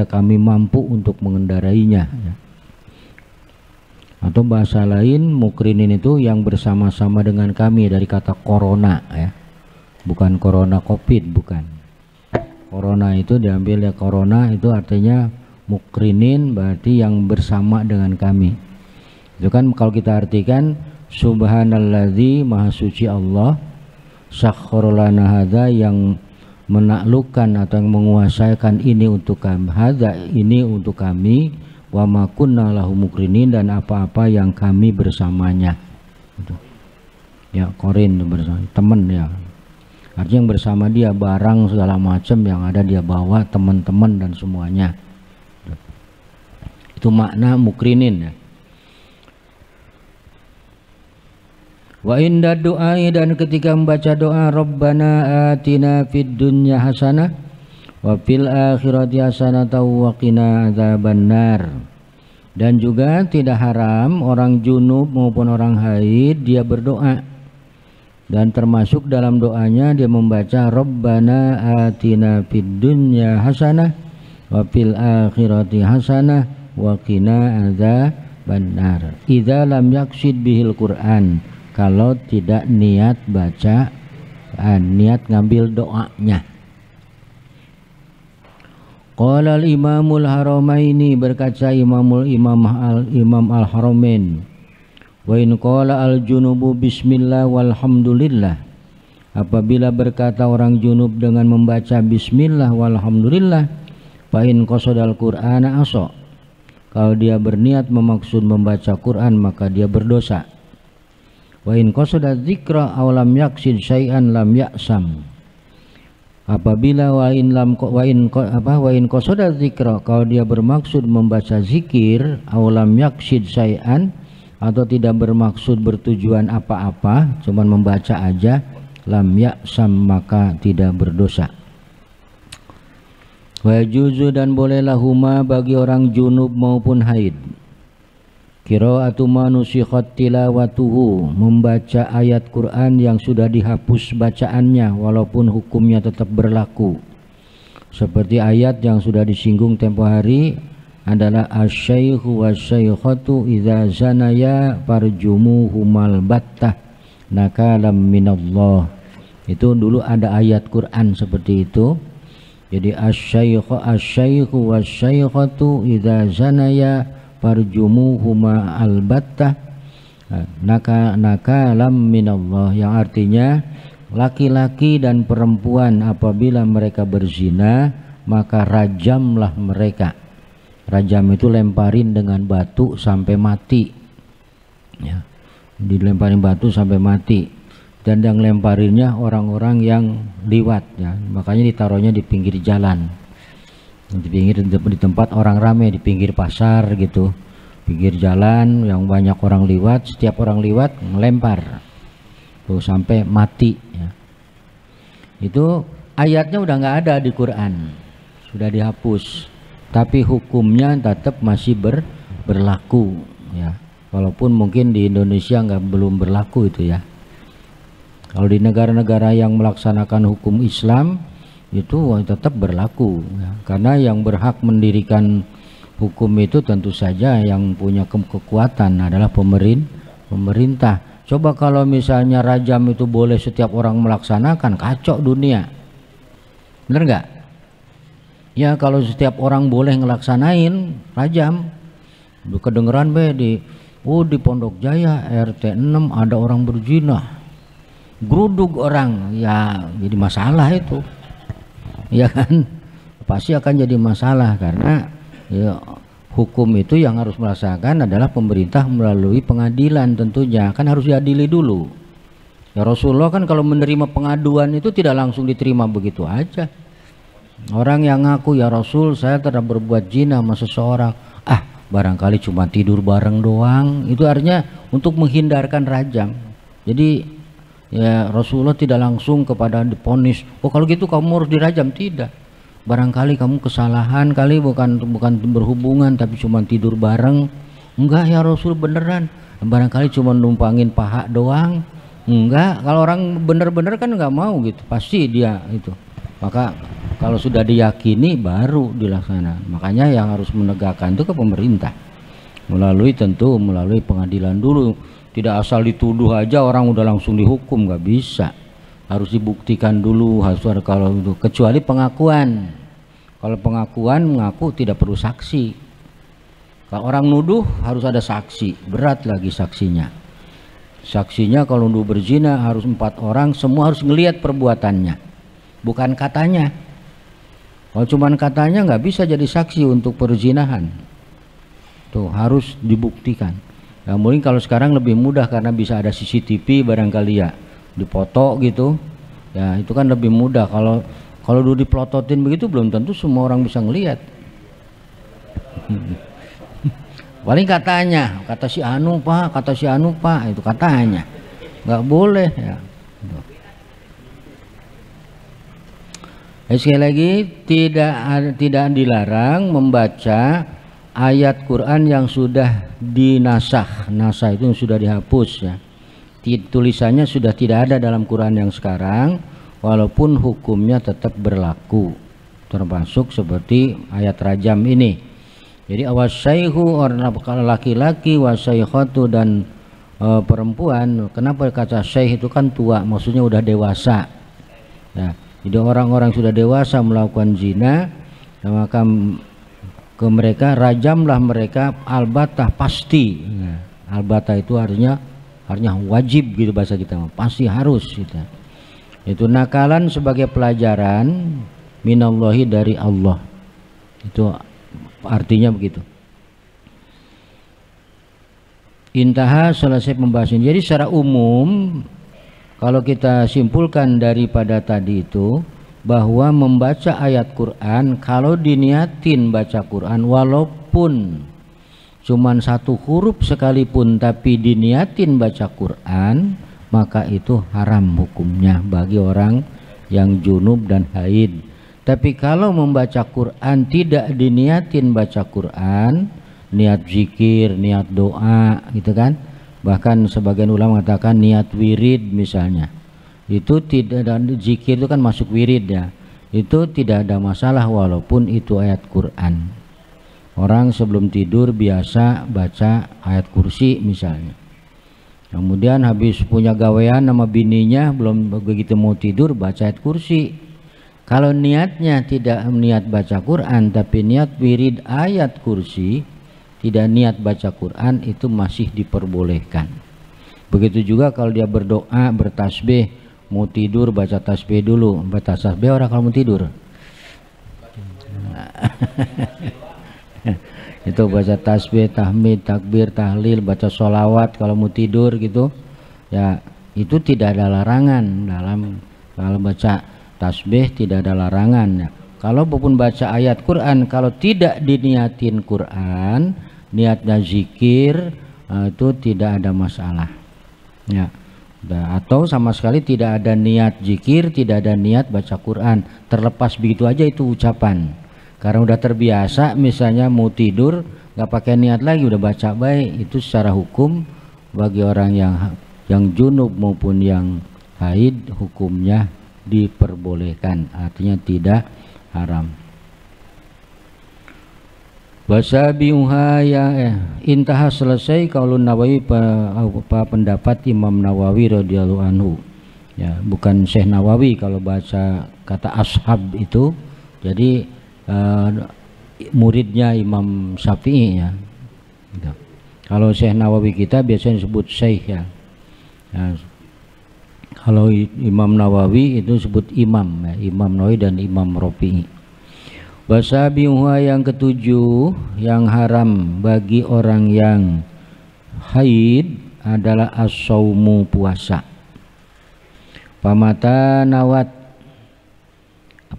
kami mampu untuk mengendarainya ya. Atau bahasa lain mukrinin itu yang bersama-sama dengan kami, dari kata corona ya, bukan corona covid, bukan. Corona itu diambil ya, corona itu artinya mukrinin, berarti yang bersama dengan kami. Itu kan kalau kita artikan subhanalladzi, maha suci Allah, sakhkhara lana hadza, yang menaklukkan atau yang menguasakan ini untuk kami, hadza ini untuk kami, wa ma kunna lahu mukrinin, dan apa-apa yang kami bersamanya. Ya, korin bersama teman ya, artinya yang bersama dia, barang segala macam yang ada dia bawa, teman-teman dan semuanya. Itu makna mukrinin ya. Wa inda du'ai, dan ketika membaca doa Rabbana atina fid dunya hasanah wa fil akhirati hasanah wa qina adzabannar. Dan juga tidak haram orang junub maupun orang haid dia berdoa, dan termasuk dalam doanya dia membaca Rabbana atina fid dunya hasanah wa fil akhirati hasanah wa qina adzabannar. Idza lam yaqsid bihil Qur'an, kalau tidak niat baca, niat ngambil doanya. Qala al-Imamul Haramaini, berkata Imam Al-Haramain, wa in qala al-junubu bismillah walhamdulillah, apabila berkata orang junub dengan membaca bismillah walhamdulillah, fa in qasadal Qur'ana asa, kalau dia berniat memaksud membaca Quran maka dia berdosa. Wa in qasada dzikra aw lam yaqsid syai'an lam ya'sam, apabila wa in qasada dzikra, kalau dia bermaksud membaca zikir, aw lam yaqsid syai'an atau tidak bermaksud bertujuan apa-apa, cuman membaca aja, lam ya'sam maka tidak berdosa. Wa yajuzu dan bolehlah huma bagi orang junub maupun haid. Qiraatu ma nusikhat tilawatuhu, membaca ayat Quran yang sudah dihapus bacaannya walaupun hukumnya tetap berlaku. Seperti ayat yang sudah disinggung tempo hari adalah asy-syaikhu wasy-syaikhatu idza zanaya farjumuhumal battah nakalam minallah. Itu dulu ada ayat Quran seperti itu. Jadi asy-syaikhu wasy-syaikhatu idza zanaya farjumuhuma albattah nakalam minallah, yang artinya laki-laki dan perempuan apabila mereka berzina maka rajamlah mereka. Rajam itu lemparin dengan batu sampai mati ya, dilemparin batu sampai mati, dan yang lemparinnya orang-orang yang liwat ya, makanya ditaruhnya di pinggir jalan, di tempat orang ramai, di pinggir pasar gitu, pinggir jalan yang banyak orang liwat. Setiap orang liwat melempar tuh sampai mati ya. Itu ayatnya udah nggak ada di Quran, sudah dihapus, tapi hukumnya tetap masih berlaku ya, walaupun mungkin di Indonesia belum berlaku itu ya. Kalau di negara-negara yang melaksanakan hukum Islam itu tetap berlaku ya. Karena yang berhak mendirikan hukum itu tentu saja yang punya kekuatan adalah pemerintah. Coba kalau misalnya rajam itu boleh setiap orang melaksanakan, kacau dunia, bener nggak? Ya kalau setiap orang boleh ngelaksanain rajam, kedengeran di Pondok Jaya RT 6 ada orang berzina, geruduk orang, ya jadi masalah itu. Ya kan, pasti akan jadi masalah karena ya, hukum itu yang harus melaksanakan adalah pemerintah melalui pengadilan, tentunya kan harus diadili dulu ya. Rasulullah kan kalau menerima pengaduan itu tidak langsung diterima begitu aja. Orang yang ngaku, ya Rasul saya telah berbuat zina sama seseorang, barangkali cuma tidur bareng doang, itu artinya untuk menghindarkan rajam. Jadi ya Rasulullah tidak langsung kepada diponis, oh kalau gitu kamu harus dirajam, tidak. Barangkali kamu kesalahan kali, bukan berhubungan tapi cuma tidur bareng, enggak ya Rasul beneran. Barangkali cuma numpangin paha doang, enggak. Kalau orang bener-bener kan nggak mau gitu, pasti dia itu. Maka kalau sudah diyakini baru dilaksanakan. Makanya yang harus menegakkan itu ke pemerintah, melalui pengadilan dulu. Tidak asal dituduh aja orang udah langsung dihukum, nggak bisa. Harus dibuktikan dulu, harus ada kalau itu. Kecuali pengakuan. Kalau pengakuan mengaku tidak perlu saksi. Kalau orang nuduh harus ada saksi, berat lagi saksinya. Saksinya kalau nuduh berzina harus 4 orang, semua harus ngelihat perbuatannya, bukan katanya. Kalau cuman katanya nggak bisa jadi saksi untuk perzinahan. Tuh harus dibuktikan. Ya, mungkin kalau sekarang lebih mudah karena bisa ada CCTV barangkali ya, dipoto gitu ya, itu kan lebih mudah. Kalau dulu dipelototin begitu belum tentu semua orang bisa ngelihat. Paling katanya, kata si anu pak, itu katanya nggak boleh ya. Sekali lagi tidak dilarang membaca ayat Quran yang sudah dinasakh. Nasakh itu sudah dihapus ya, tulisannya sudah tidak ada dalam Quran yang sekarang, walaupun hukumnya tetap berlaku, termasuk seperti ayat rajam ini. Jadi awasyaihu, orang laki-laki, wasyaikhatu dan perempuan. Kenapa kata syaikh itu kan tua, maksudnya udah dewasa ya. Jadi orang-orang sudah dewasa melakukan zina, maka ke mereka rajamlah mereka albatah, pasti ya. Albatah itu artinya wajib gitu bahasa kita, pasti harus gitu. Itu nakalan sebagai pelajaran minallahi, dari Allah, itu artinya begitu. Intaha, selesai pembahasan. Jadi secara umum kalau kita simpulkan daripada tadi itu, bahwa membaca ayat Quran kalau diniatin baca Quran walaupun cuman satu huruf sekalipun tapi diniatin baca Quran, maka itu haram hukumnya bagi orang yang junub dan haid. Tapi kalau membaca Quran tidak diniatin baca Quran, niat zikir, niat doa gitu kan, bahkan sebagian ulama mengatakan niat wirid misalnya, itu tidak, dan zikir itu kan masuk wirid ya, itu tidak ada masalah walaupun itu ayat Quran. Orang sebelum tidur biasa baca ayat kursi misalnya, kemudian habis punya gawean sama bininya, belum begitu mau tidur baca ayat kursi. Kalau niatnya tidak niat baca Quran tapi niat wirid ayat kursi, tidak niat baca Quran, itu masih diperbolehkan. Begitu juga kalau dia berdoa, bertasbih, mau tidur baca tasbih dulu. Baca tasbih orang kalau mau tidur. Itu baca tasbih, tahmid, takbir, tahlil, baca sholawat kalau mau tidur gitu. Ya, itu tidak ada larangan dalam kalau baca tasbih, tidak ada larangan ya. Kalau pun baca ayat Quran, kalau tidak diniatin Quran, niatnya zikir, itu tidak ada masalah ya. Atau sama sekali tidak ada niat zikir, tidak ada niat baca Quran, terlepas begitu aja itu ucapan. Karena udah terbiasa, misalnya mau tidur nggak pakai niat lagi, udah baca baik, itu secara hukum bagi orang yang junub maupun yang haid hukumnya diperbolehkan, artinya tidak haram. Wasabiuha ya intaha, selesai kaulun Nawawi, pendapat Imam Nawawi radhiyallahu anhu ya, bukan Syekh Nawawi. Kalau baca kata ashab itu jadi muridnya Imam Syafi'i ya gitu. Kalau Syekh Nawawi kita biasanya disebut Syekh ya, kalau Imam Nawawi itu sebut imam ya, Imam Nawawi dan Imam Rafi'i. Wasabiuha yang ketujuh, yang haram bagi orang yang haid adalah as-saumu, puasa. Pamata nawat,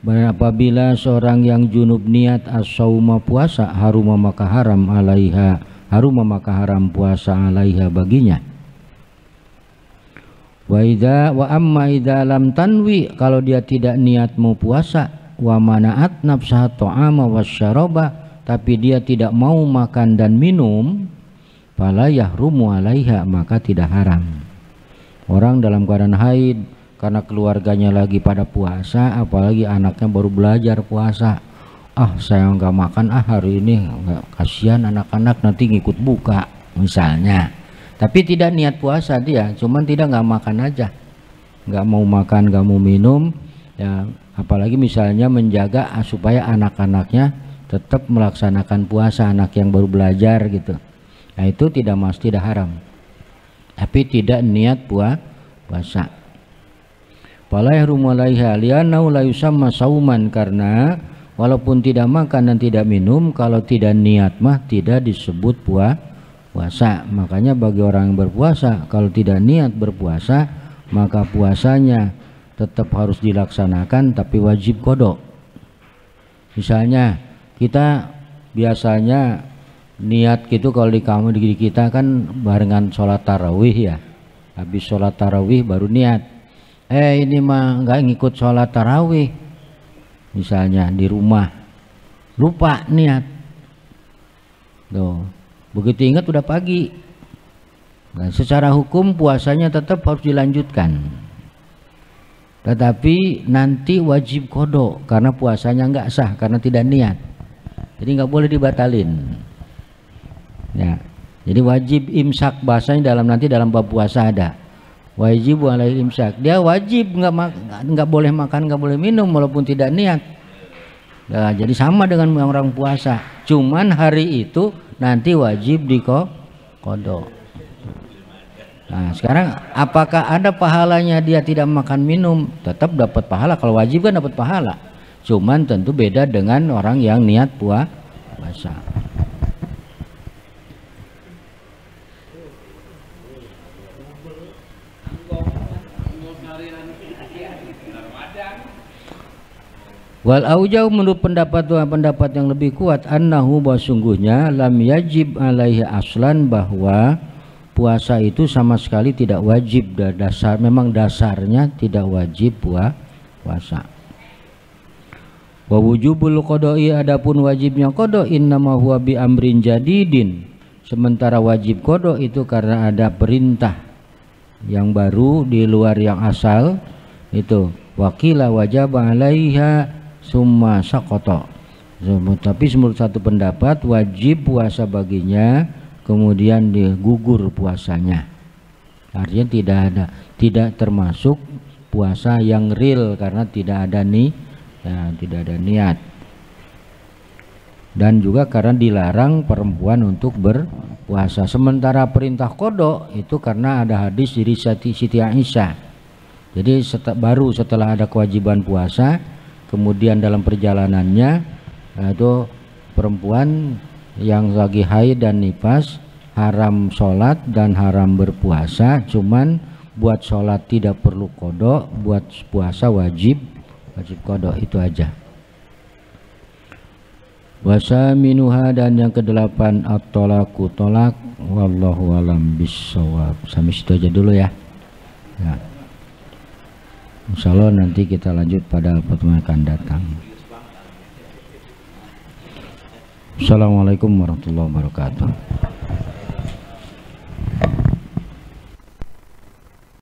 apabila seorang yang junub niat as-sauma, puasa, haruma maka haram alaiha, haruma maka haram puasa alaiha baginya. Wa amma idza lam tanwi, kalau dia tidak niat mau puasa, wa mana'at nafsaha ta'ama wasyaraba, tapi dia tidak mau makan dan minum, fala yahrumu alaiha, maka tidak haram. Orang dalam keadaan haid karena keluarganya lagi pada puasa, apalagi anaknya baru belajar puasa, saya nggak makan hari ini, kasihan anak-anak nanti ngikut buka misalnya. Tapi tidak niat puasa dia, cuman nggak makan aja, nggak mau makan, nggak mau minum ya. Apalagi misalnya menjaga supaya anak-anaknya tetap melaksanakan puasa, anak yang baru belajar gitu. Nah itu tidak haram, tapi tidak niat puasa. Fala yahrumu alaiha li'annahu la yusamma sauman, karena walaupun tidak makan dan tidak minum, kalau tidak niat mah tidak disebut puasa. Makanya bagi orang yang berpuasa, kalau tidak niat berpuasa, maka puasanya tetap harus dilaksanakan tapi wajib qada. Misalnya kita biasanya niat gitu kalau di kita kan barengan sholat tarawih ya, habis sholat tarawih baru niat, ini mah nggak ngikut sholat tarawih misalnya di rumah, lupa niat tuh. Begitu ingat udah pagi. Nah, secara hukum puasanya tetap harus dilanjutkan, tetapi nanti wajib qada karena puasanya nggak sah karena tidak niat. Jadi nggak boleh dibatalin. Ya, jadi wajib imsak, bahasanya nanti dalam bab puasa ada wajib alai imsak. Dia wajib nggak boleh makan, nggak boleh minum walaupun tidak niat. Nah, jadi sama dengan orang puasa. Cuman hari itu nanti wajib qada. Nah, sekarang apakah ada pahalanya dia tidak makan minum? Tetap dapat pahala, kalau wajib kan dapat pahala. Cuman tentu beda dengan orang yang niat puasa. Wal aujau menurut pendapat yang lebih kuat annahu bahwa sungguhnya lam yajib alaihi aslan, bahwa puasa itu sama sekali tidak wajib, memang dasarnya tidak wajib puasa. Wa wujubul qada'i, adapun wajibnya qada innama huwa bi amrin jadidin, sementara wajib qada itu karena ada perintah yang baru di luar yang asal itu. Wakila wajaba alaiha summa saqata. Tapi menurut satu pendapat wajib puasa baginya, kemudian digugur puasanya. Artinya tidak termasuk puasa yang real karena tidak ada niat. Dan juga karena dilarang perempuan untuk berpuasa. Sementara perintah qada itu karena ada hadis dari Siti Aisyah. Jadi baru setelah ada kewajiban puasa, kemudian dalam perjalanannya itu perempuan yang lagi haid dan nifas haram sholat dan haram berpuasa, cuman buat sholat tidak perlu qada, buat puasa wajib qada, itu aja. Wasaminuha, dan yang kedelapan at-tolaku, tolak. Wallahu alam bissawab. Sampai situ aja dulu ya. Insyaallah nanti kita lanjut pada pertemuan akan datang. Assalamualaikum warahmatullahi wabarakatuh.